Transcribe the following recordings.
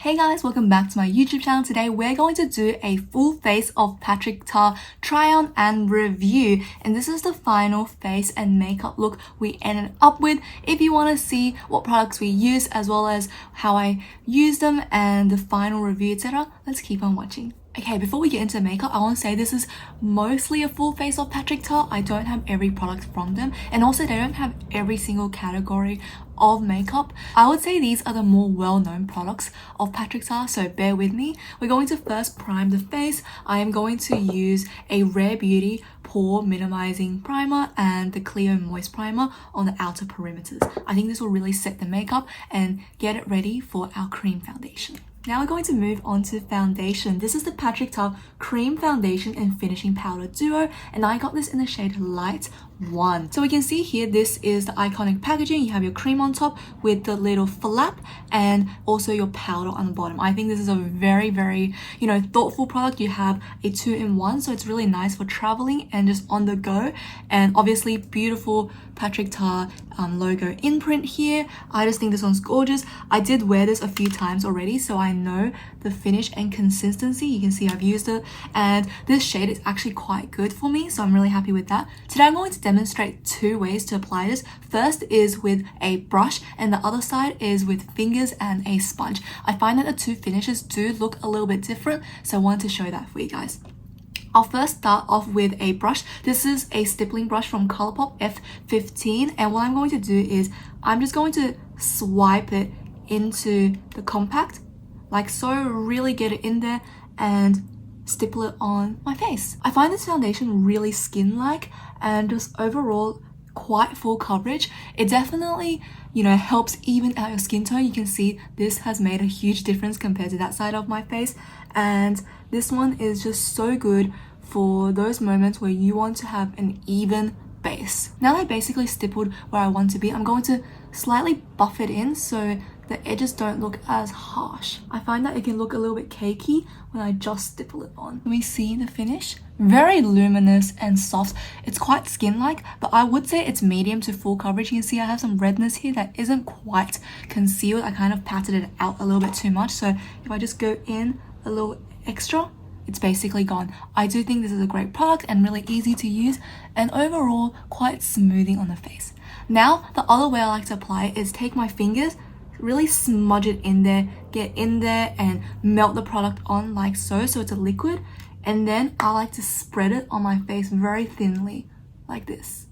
Hey guys, welcome back to my YouTube channel. Today we're going to do a full face of Patrick Ta try on and review, and this is the final face and makeup look we ended up with. If you want to see what products we use as well as how I use them and the final review, etc., let's keep on watching. Okay, before we get into makeup, I want to say this is mostly a full face of Patrick Ta. I don't have every product from them, and also they don't have every single category of makeup. I would say these are the more well-known products of Patrick Ta, so bear with me. We're going to first prime the face. I am going to use a Rare Beauty pore minimizing primer and the Clio moist primer on the outer perimeters. I think this will really set the makeup and get it ready for our cream foundation. Now we're going to move on to foundation. This is the Patrick Ta Cream Foundation and Finishing Powder Duo, and I got this in the shade Light 1. So we can see here, this is the iconic packaging. You have your cream on top with the little flap and also your powder on the bottom. I think this is a very, thoughtful product. You have a 2-in-1, so it's really nice for traveling and just on the go. And obviously beautiful Patrick Ta logo imprint here. I just think this one's gorgeous. I did wear this a few times already, so I know the finish and consistency. You can see I've used it, and this shade is actually quite good for me, so I'm really happy with that. Today I'm going to demonstrate two ways to apply this. First is with a brush, and the other side is with fingers and a sponge. I find that the two finishes do look a little bit different, so I wanted to show that for you guys. I'll first start off with a brush. This is a stippling brush from Colourpop F15, and what I'm going to do is I'm just going to swipe it into the compact like so, really get it in there and stipple it on my face. I find this foundation really skin-like and just overall quite full coverage. It definitely, helps even out your skin tone. You can see this has made a huge difference compared to that side of my face, and this one is just so good for those moments where you want to have an even base. Now that I basically stippled where I want to be, I'm going to slightly buff it in so the edges don't look as harsh. I find that it can look a little bit cakey when I just stipple it on. Can we see the finish? Very luminous and soft. It's quite skin-like, but I would say it's medium to full coverage. You can see I have some redness here that isn't quite concealed. I kind of patted it out a little bit too much, so if I just go in a little extra, it's basically gone. I do think this is a great product and really easy to use, and overall quite smoothing on the face. Now, the other way I like to apply it is take my fingers, really smudge it in there, get in there and melt the product on like so it's a liquid, and then I like to spread it on my face very thinly like this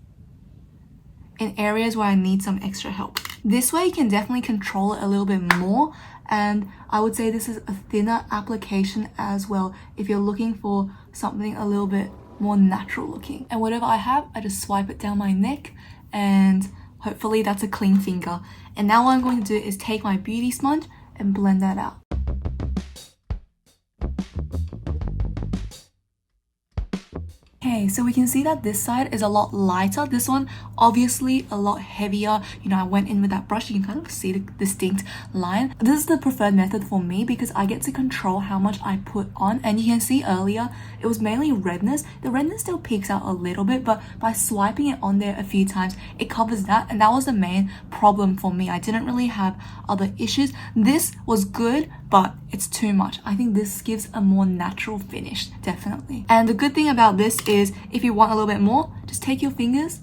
in areas where I need some extra help. This way you can definitely control it a little bit more, and I would say this is a thinner application as well if you're looking for something a little bit more natural looking. And whatever I have, I just swipe it down my neck, and hopefully that's a clean finger. And now what I'm going to do is take my beauty sponge and blend that out. Okay, so we can see that this side is a lot lighter. This one obviously a lot heavier. I went in with that brush. You can kind of see the distinct line. This is the preferred method for me because I get to control how much I put on, and you can see earlier it was mainly redness. The redness still peeks out a little bit, but by swiping it on there a few times, it covers that, and that was the main problem for me. I didn't really have other issues. This was good, but it's too much. I think this gives a more natural finish, definitely. And the good thing about this is if you want a little bit more, just take your fingers,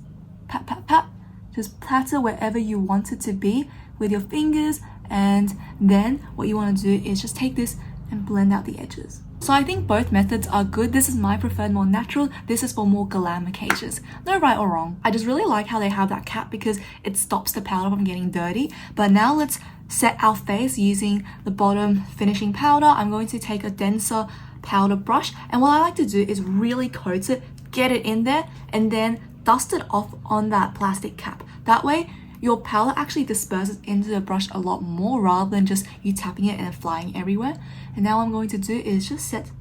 pat, pat, pat, just platter wherever you want it to be with your fingers, and then what you want to do is just take this and blend out the edges. So I think both methods are good. This is my preferred, more natural. This is for more glam occasions. No right or wrong. I just really like how they have that cap because it stops the powder from getting dirty. But now let's set our face using the bottom finishing powder. I'm going to take a denser powder brush, and what I like to do is really coat it, get it in there, and then dust it off on that plastic cap. That way your powder actually disperses into the brush a lot more rather than just you tapping it and flying everywhere. And now what I'm going to do is just set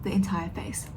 the entire face.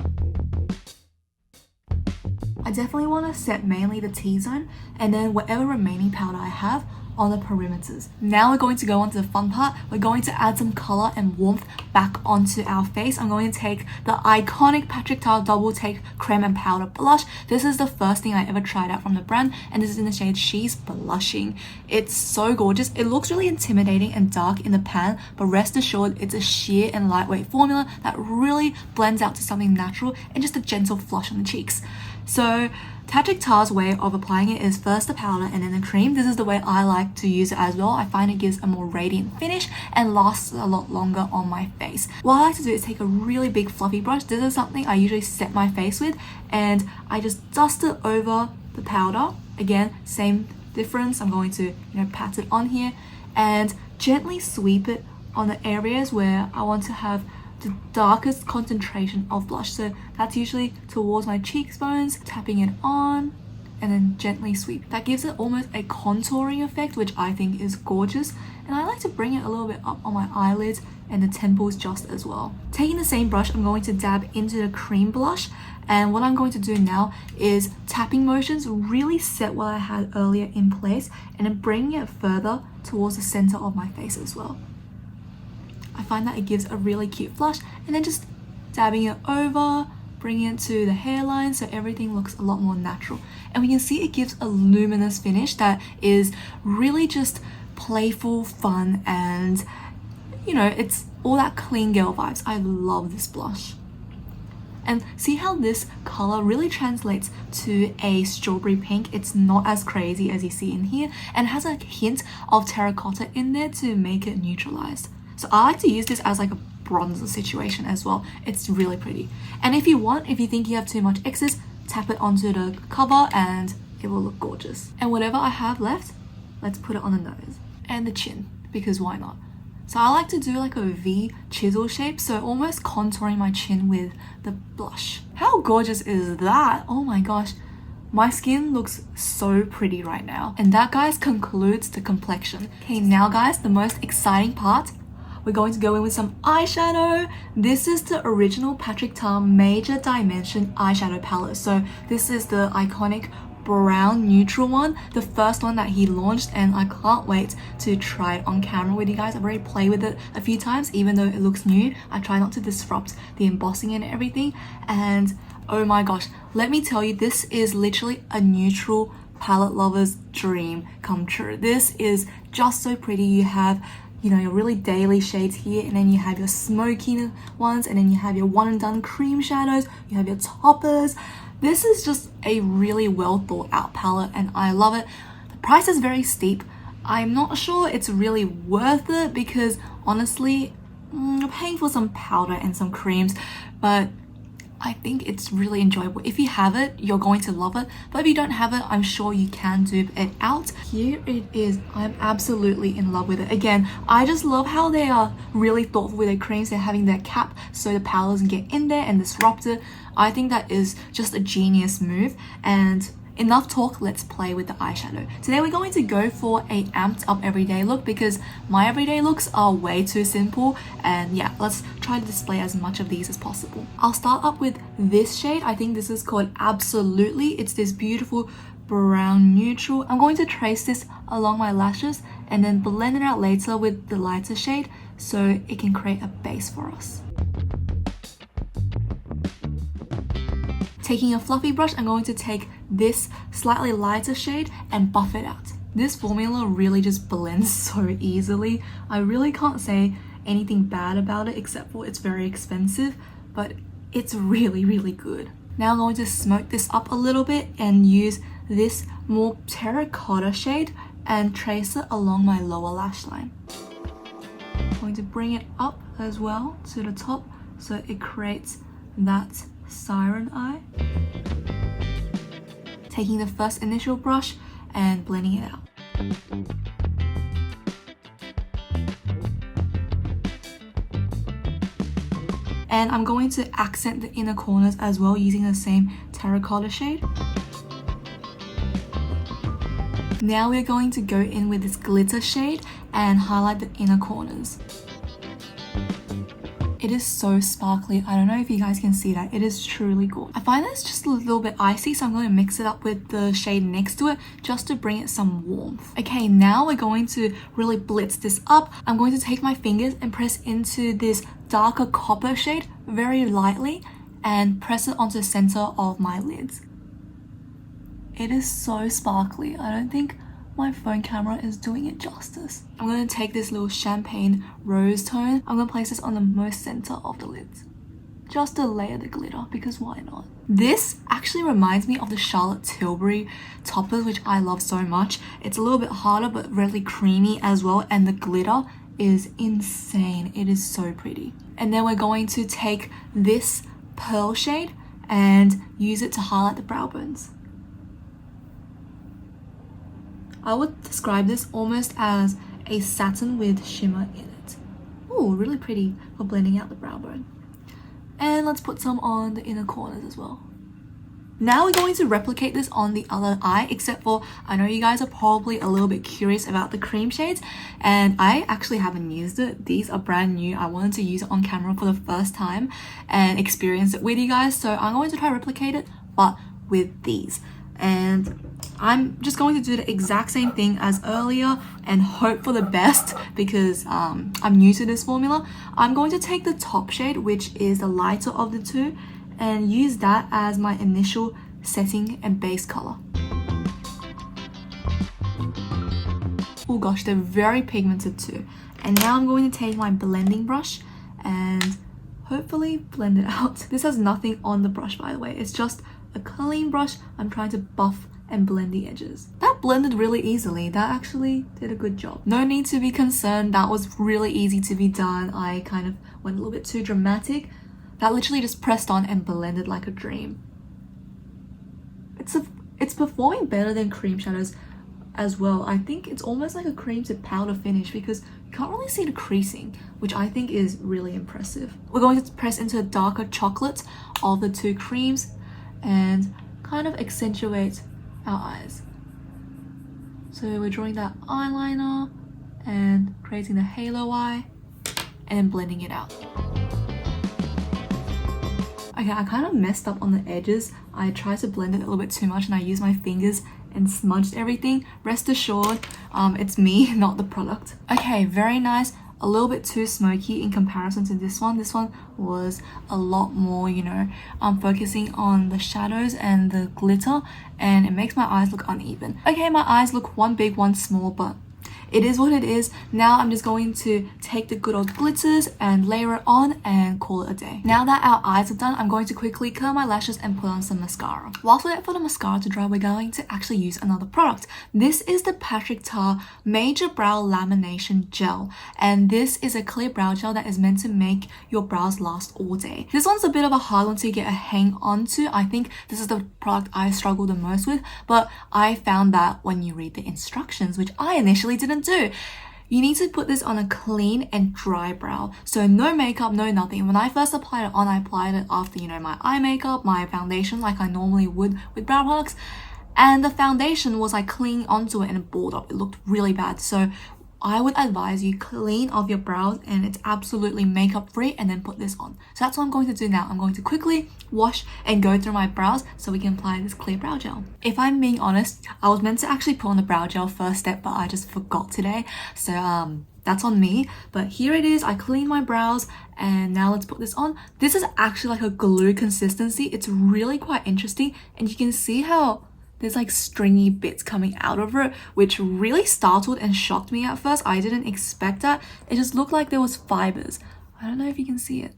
I definitely want to set mainly the T-zone, and then whatever remaining powder I have, on the perimeters. Now we're going to go on to the fun part. We're going to add some color and warmth back onto our face. I'm going to take the iconic Patrick Ta Double Take Creme and Powder Blush. This is the first thing I ever tried out from the brand, and this is in the shade She's Blushing. It's so gorgeous. It looks really intimidating and dark in the pan, but rest assured it's a sheer and lightweight formula that really blends out to something natural and just a gentle flush on the cheeks. So Patrick Ta's way of applying it is first the powder and then the cream. This is the way I like to use it as well. I find it gives a more radiant finish and lasts a lot longer on my face. What I like to do is take a really big fluffy brush. This is something I usually set my face with, and I just dust it over the powder. Again, same difference. I'm going to, pat it on here and gently sweep it on the areas where I want to have the darkest concentration of blush. So that's usually towards my cheekbones, tapping it on and then gently sweep. That gives it almost a contouring effect, which I think is gorgeous. And I like to bring it a little bit up on my eyelids and the temples just as well. Taking the same brush, I'm going to dab into the cream blush. And what I'm going to do now is tapping motions, really set what I had earlier in place and then bringing it further towards the center of my face as well. I find that it gives a really cute flush, and then just dabbing it over, bringing it to the hairline so everything looks a lot more natural. And we can see it gives a luminous finish that is really just playful, fun, and it's all that clean girl vibes. I love this blush. And see how this color really translates to a strawberry pink. It's not as crazy as you see in here, and has a hint of terracotta in there to make it neutralized. So I like to use this as like a bronzer situation as well. It's really pretty. And if you think you have too much excess, tap it onto the cover and it will look gorgeous. And whatever I have left, let's put it on the nose and the chin, because why not? So I like to do like a V chisel shape, so almost contouring my chin with the blush. How gorgeous is that? Oh my gosh. My skin looks so pretty right now. And that, guys, concludes the complexion. Okay, now guys, the most exciting part. We're going to go in with some eyeshadow. This is the original Patrick Ta Major Dimension eyeshadow palette. So this is the iconic brown neutral one, the first one that he launched, and I can't wait to try it on camera with you guys. I've already played with it a few times, even though it looks new. I try not to disrupt the embossing and everything, and oh my gosh, let me tell you, this is literally a neutral palette lover's dream come true. This is just so pretty. You have your really daily shades here, and then you have your smoky ones, and then you have your one and done cream shadows, you have your toppers. This is just a really well thought out palette, and I love it. The price is very steep. I'm not sure it's really worth it, because honestly, you're paying for some powder and some creams, but I think it's really enjoyable. If you have it, you're going to love it. But if you don't have it, I'm sure you can dupe it out. Here it is. I'm absolutely in love with it. Again, I just love how they are really thoughtful with their creams. They're having their cap so the powder doesn't get in there and disrupt it. I think that is just a genius move. And enough talk, let's play with the eyeshadow. Today we're going to go for a amped up everyday look, because my everyday looks are way too simple, and yeah, let's try to display as much of these as possible. I'll start up with this shade. I think this is called Absolutely. It's this beautiful brown neutral. I'm going to trace this along my lashes and then blend it out later with the lighter shade so it can create a base for us. Taking a fluffy brush, I'm going to take this slightly lighter shade and buff it out. This formula really just blends so easily. I really can't say anything bad about it, except for it's very expensive, but it's really, really good. Now I'm going to smoke this up a little bit and use this more terracotta shade and trace it along my lower lash line. I'm going to bring it up as well to the top so it creates that siren eye. Taking the first initial brush and blending it out. And I'm going to accent the inner corners as well using the same terracotta shade. Now we're going to go in with this glitter shade and highlight the inner corners. It is so sparkly. I don't know if you guys can see that. It is truly cool. I find that it's just a little bit icy, so I'm going to mix it up with the shade next to it just to bring it some warmth. Okay, now we're going to really blitz this up. I'm going to take my fingers and press into this darker copper shade very lightly and press it onto the center of my lids. It is so sparkly. I don't think my phone camera is doing it justice. I'm going to take this little champagne rose tone. I'm going to place this on the most center of the lids, just to layer the glitter, because why not? This actually reminds me of the Charlotte Tilbury toppers, which I love so much. It's a little bit harder but really creamy as well, and the glitter is insane. It is so pretty. And then we're going to take this pearl shade and use it to highlight the brow bones. I would describe this almost as a satin with shimmer in it. Ooh, really pretty for blending out the brow bone. And let's put some on the inner corners as well. Now we're going to replicate this on the other eye, except for I know you guys are probably a little bit curious about the cream shades, and I actually haven't used it. These are brand new. I wanted to use it on camera for the first time and experience it with you guys, so I'm going to try to replicate it, but with these. And I'm just going to do the exact same thing as earlier and hope for the best, because I'm new to this formula. I'm going to take the top shade, which is the lighter of the two, and use that as my initial setting and base color. Oh gosh, they're very pigmented too. And now I'm going to take my blending brush and hopefully blend it out. This has nothing on the brush, by the way. It's just a clean brush. I'm trying to buff and blend the edges. That blended really easily. That actually did a good job. No need to be concerned. That was really easy to be done. I kind of went a little bit too dramatic. That literally just pressed on and blended like a dream. It's performing better than cream shadows as well. I think it's almost like a cream to powder finish because you can't really see the creasing, which I think is really impressive. We're going to press into a darker chocolate of the two creams and kind of accentuate our eyes. So we're drawing that eyeliner and creating the halo eye and then blending it out. Okay, I kind of messed up on the edges. I tried to blend it a little bit too much and I used my fingers and smudged everything. Rest assured, it's me, not the product. Okay, very nice. A little bit too smoky in comparison to this one. This one was a lot more, you know, focusing on the shadows and the glitter, and it makes my eyes look uneven. Okay, my eyes look one big, one small, but it is what it is. Now I'm just going to take the good old glitters and layer it on and call it a day. Now that our eyes are done, I'm going to quickly curl my lashes and put on some mascara. Whilst we wait for the mascara to dry, we're going to actually use another product. This is the Patrick Ta Major Brow Lamination Gel, and this is a clear brow gel that is meant to make your brows last all day. This one's a bit of a hard one to get a hang onto. I think this is the product I struggle the most with, but I found that when you read the instructions, which I initially didn't do, you need to put this on a clean and dry brow, so no makeup, no nothing. When I first applied it on, I applied it after, you know, my eye makeup, my foundation, like I normally would with brow products, and the foundation was like clinging onto it and it balled up. It looked really bad, so I would advise you clean off your brows and it's absolutely makeup free, and then put this on. So that's what I'm going to do now. I'm going to quickly wash and go through my brows so we can apply this clear brow gel. If I'm being honest, I was meant to actually put on the brow gel first step, but I just forgot today. So that's on me. But here it is. I cleaned my brows and now let's put this on. This is actually like a glue consistency. It's really quite interesting, and you can see how there's like stringy bits coming out of it, which really startled and shocked me at first. I didn't expect that. It just looked like there was fibers. I don't know if you can see it.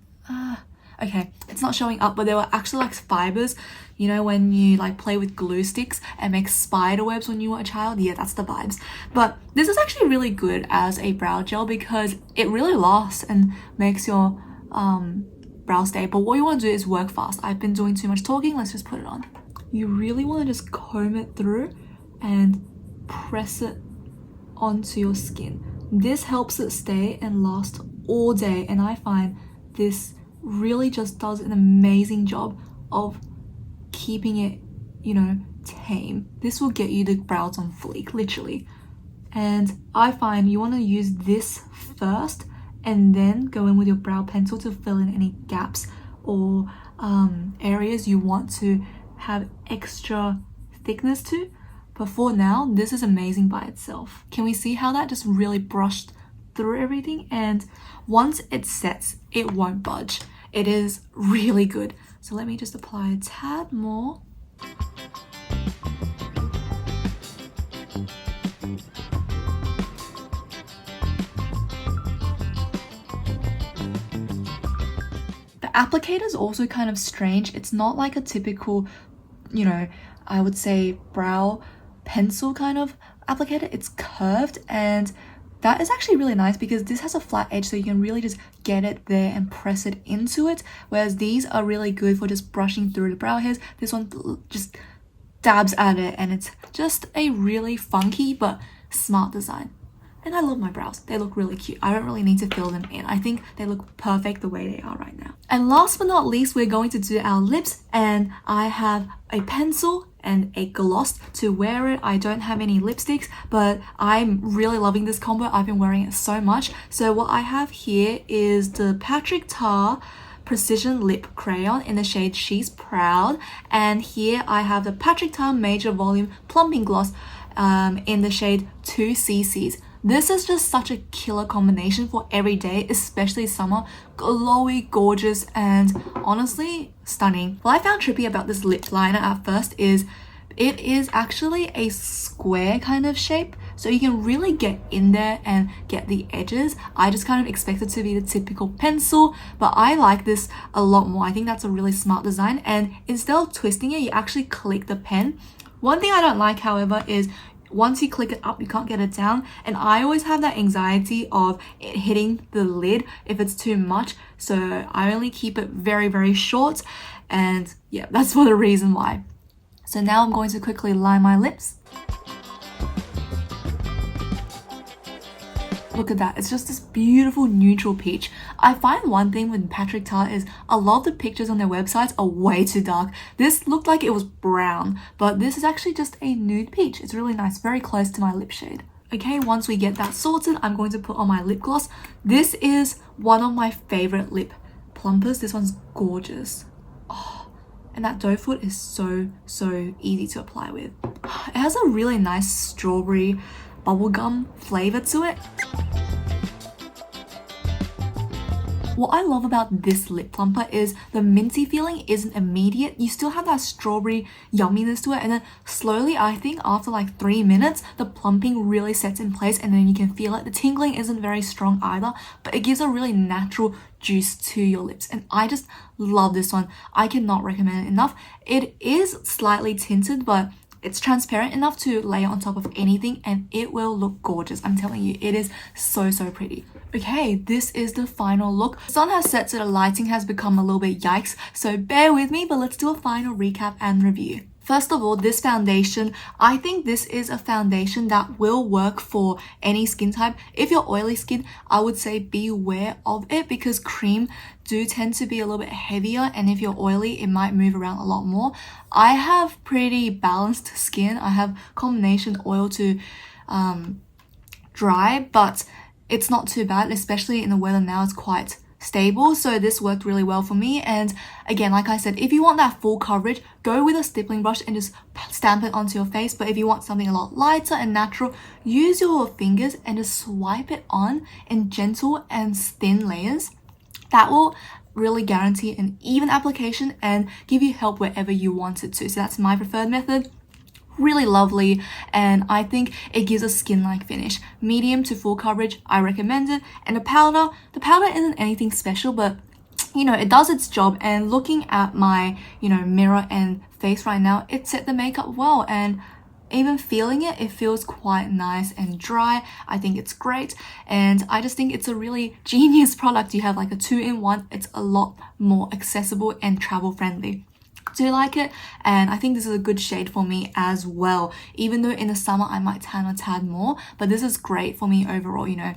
Okay, it's not showing up, but there were actually like fibers. You know when you like play with glue sticks and make spider webs when you were a child? Yeah, that's the vibes. But this is actually really good as a brow gel because it really lasts and makes your brow stay. But what you want to do is work fast. I've been doing too much talking. Let's just put it on. You really want to just comb it through and press it onto your skin. This helps it stay and last all day, and I find this really just does an amazing job of keeping it, you know, tame. This will get you the brows on fleek, literally. And I find you want to use this first and then go in with your brow pencil to fill in any gaps or areas you want to have extra thickness to. But for now, this is amazing by itself. Can we see how that just really brushed through everything? And once it sets, it won't budge. It is really good. So let me just apply a tad more. The applicator is also kind of strange. It's not like a typical, you know, I would say brow pencil kind of applicator. It's curved, and that is actually really nice because this has a flat edge, so you can really just get it there and press it into it, whereas these are really good for just brushing through the brow hairs. This one just dabs at it, and it's just a really funky but smart design. And I love my brows. They look really cute. I don't really need to fill them in. I think they look perfect the way they are right now. And last but not least, we're going to do our lips, and I have a pencil and a gloss to wear it. I don't have any lipsticks, but I'm really loving this combo. I've been wearing it so much. So what I have here is the Patrick Ta Precision Lip Crayon in the shade She's Proud, and here I have the Patrick Ta Major Volume Plumping Gloss in the shade 2cc. This is just such a killer combination for every day, especially summer. Glowy, gorgeous, and honestly stunning. What I found trippy about this lip liner at first is it is actually a square kind of shape, so you can really get in there and get the edges. I just kind of expected to be the typical pencil, but I like this a lot more. I think that's a really smart design, and instead of twisting it, you actually click the pen. One thing I don't like, however, is once you click it up, you can't get it down, and I always have that anxiety of it hitting the lid if it's too much, so I only keep it very, very short, and yeah, that's for the reason why. So now I'm going to quickly line my lips. Look at that, it's just this beautiful neutral peach. I find one thing with Patrick Ta is a lot of the pictures on their websites are way too dark. This looked like it was brown, but this is actually just a nude peach. It's really nice, very close to my lip shade. Okay, once we get that sorted, I'm going to put on my lip gloss. This is one of my favorite lip plumpers. This one's gorgeous. Oh, and that doe foot is so easy to apply with. It has a really nice strawberry bubblegum flavor to it. What I love about this lip plumper is the minty feeling isn't immediate. You still have that strawberry yumminess to it, and then slowly, I think after like 3 minutes, the plumping really sets in place, and then you can feel it. The tingling isn't very strong either, but it gives a really natural juice to your lips, and I just love this one. I cannot recommend it enough. It is slightly tinted, but it's transparent enough to lay on top of anything, and it will look gorgeous. I'm telling you, it is so pretty. Okay, this is the final look. The sun has set, so the lighting has become a little bit yikes, so bear with me, but let's do a final recap and review. First of all, this foundation, I think this is a foundation that will work for any skin type. If you're oily skin, I would say beware of it because cream do tend to be a little bit heavier, and if you're oily, it might move around a lot more. I have pretty balanced skin. I have combination oil to dry, but it's not too bad, especially in the weather now. It's quite stable, so this worked really well for me. And again, like I said, if you want that full coverage, go with a stippling brush and just stamp it onto your face. But if you want something a lot lighter and natural, use your fingers and just swipe it on in gentle and thin layers. That will really guarantee an even application and give you help wherever you want it to. So that's my preferred method. Really lovely, and I think it gives a skin-like finish. Medium to full coverage, I recommend it. And the powder isn't anything special, but you know, it does its job. And looking at my, you know, mirror and face right now, it set the makeup well, and even feeling it, it feels quite nice and dry. I think it's great, and I just think it's a really genius product. You have like a 2-in-1. It's a lot more accessible and travel friendly. Do like it, and I think this is a good shade for me as well, even though in the summer I might tan a tad more, but this is great for me overall. You know,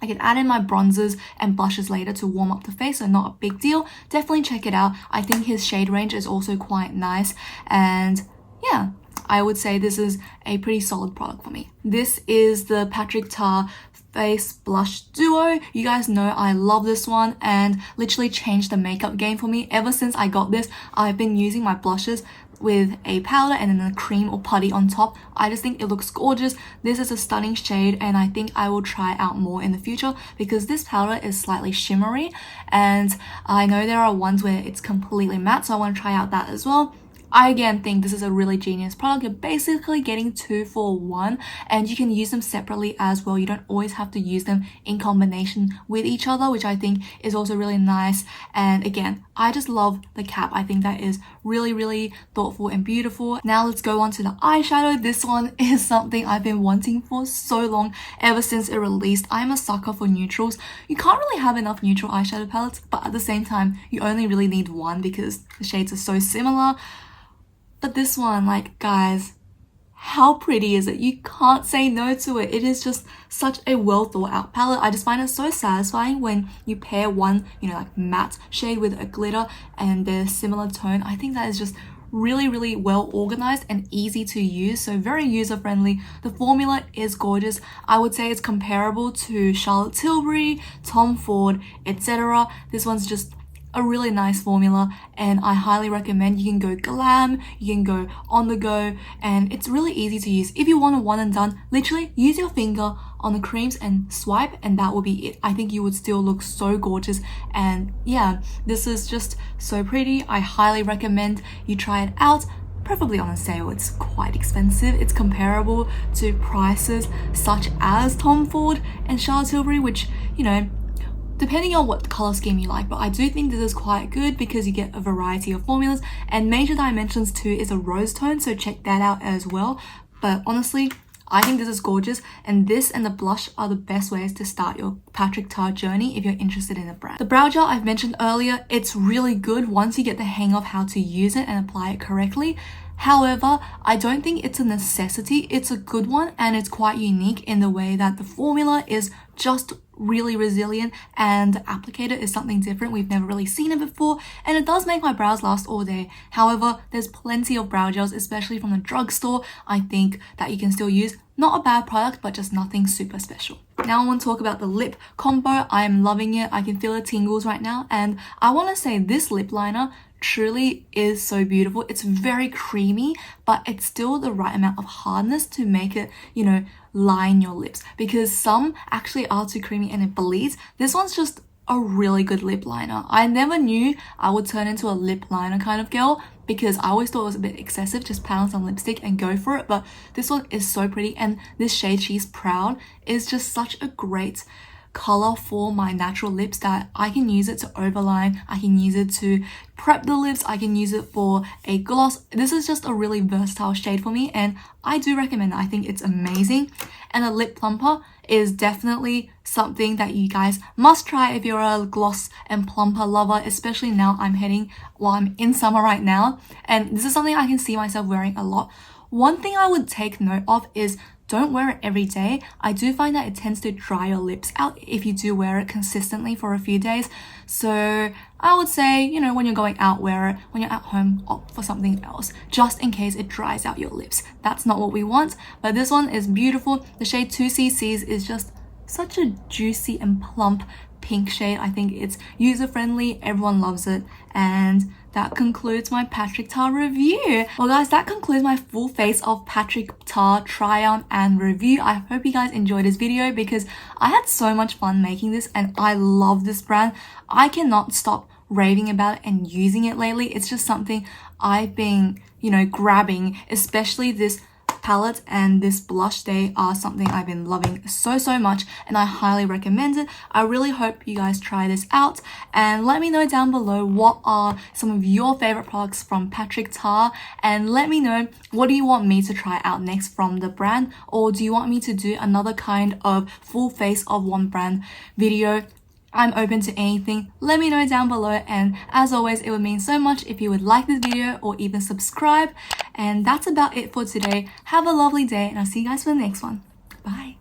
I can add in my bronzers and blushes later to warm up the face, so not a big deal. Definitely check it out. I think his shade range is also quite nice, and yeah, I would say this is a pretty solid product for me. This is the Patrick Ta face blush duo. You guys know I love this one and literally changed the makeup game for me. Ever since I got this, I've been using my blushes with a powder and then a cream or putty on top. I just think it looks gorgeous. This is a stunning shade and I think I will try out more in the future because this powder is slightly shimmery and I know there are ones where it's completely matte, so I want to try out that as well. I again think this is a really genius product. You're basically getting 2 for 1 and you can use them separately as well. You don't always have to use them in combination with each other, which I think is also really nice. And again, I just love the cap. I think that is really thoughtful and beautiful. Now let's go on to the eyeshadow. This one is something I've been wanting for so long, ever since it released. I'm a sucker for neutrals. You can't really have enough neutral eyeshadow palettes, but at the same time, you only really need one because the shades are so similar. But this one, like, guys, how pretty is it? You can't say no to it. It is just such a well thought out palette. I just find it so satisfying when you pair one, you know, like matte shade with a glitter and they're similar tone. I think that is just really well organized and easy to use, so very user friendly. The formula is gorgeous. I would say it's comparable to Charlotte Tilbury, Tom Ford, etc. This one's just a really nice formula and I highly recommend. You can go glam, you can go on the go, and it's really easy to use. If you want a one and done, literally use your finger on the creams and swipe and that will be it. I think you would still look so gorgeous. And yeah, this is just so pretty. I highly recommend you try it out, preferably on a sale. It's quite expensive. It's comparable to prices such as Tom Ford and Charlotte Tilbury, which, you know, depending on what color scheme you like, but I do think this is quite good because you get a variety of formulas, and Major Dimensions 2 is a rose tone, so check that out as well. But honestly, I think this is gorgeous, and this and the blush are the best ways to start your Patrick Ta journey if you're interested in the brand. The brow gel I've mentioned earlier, it's really good once you get the hang of how to use it and apply it correctly. However, I don't think it's a necessity. It's a good one and it's quite unique in the way that the formula is just really resilient and the applicator is something different. We've never really seen it before, and it does make my brows last all day. However, there's plenty of brow gels, especially from the drugstore, I think that you can still use. Not a bad product, but just nothing super special. Now I want to talk about the lip combo. I am loving it. I can feel the tingles right now, and I want to say this lip liner truly is so beautiful. It's very creamy, but it's still the right amount of hardness to make it, you know, line your lips, because some actually are too creamy and it bleeds. This one's just a really good lip liner. I never knew I would turn into a lip liner kind of girl because I always thought it was a bit excessive, just pat on some lipstick and go for it, but this one is so pretty, and this shade She's Proud is just such a great color for my natural lips that I can use it to overline, I can use it to prep the lips, I can use it for a gloss. This is just a really versatile shade for me and I do recommend it. I think it's amazing. And a lip plumper is definitely something that you guys must try if you're a gloss and plumper lover, especially now I'm in summer right now, and this is something I can see myself wearing a lot. One thing I would take note of is don't wear it every day. I do find that it tends to dry your lips out if you do wear it consistently for a few days. So I would say, you know, when you're going out, wear it. When you're at home, opt for something else, just in case it dries out your lips. That's not what we want, but this one is beautiful. The shade 2CCs is just such a juicy and plump pink shade. I think it's user friendly, everyone loves it, and that concludes my Patrick Ta review. Well guys, that concludes my full face of Patrick Ta try on and review. I hope you guys enjoyed this video because I had so much fun making this and I love this brand. I cannot stop raving about it and using it lately. It's just something I've been, you know, grabbing, especially this palette and this blush. They are something I've been loving so much and I highly recommend it. I really hope you guys try this out and let me know down below what are some of your favorite products from Patrick Ta, and let me know what do you want me to try out next from the brand, or do you want me to do another kind of full face of one brand video. I'm open to anything. Let me know down below, and as always, it would mean so much if you would like this video or even subscribe. And that's about it for today. Have a lovely day and I'll see you guys for the next one. Bye.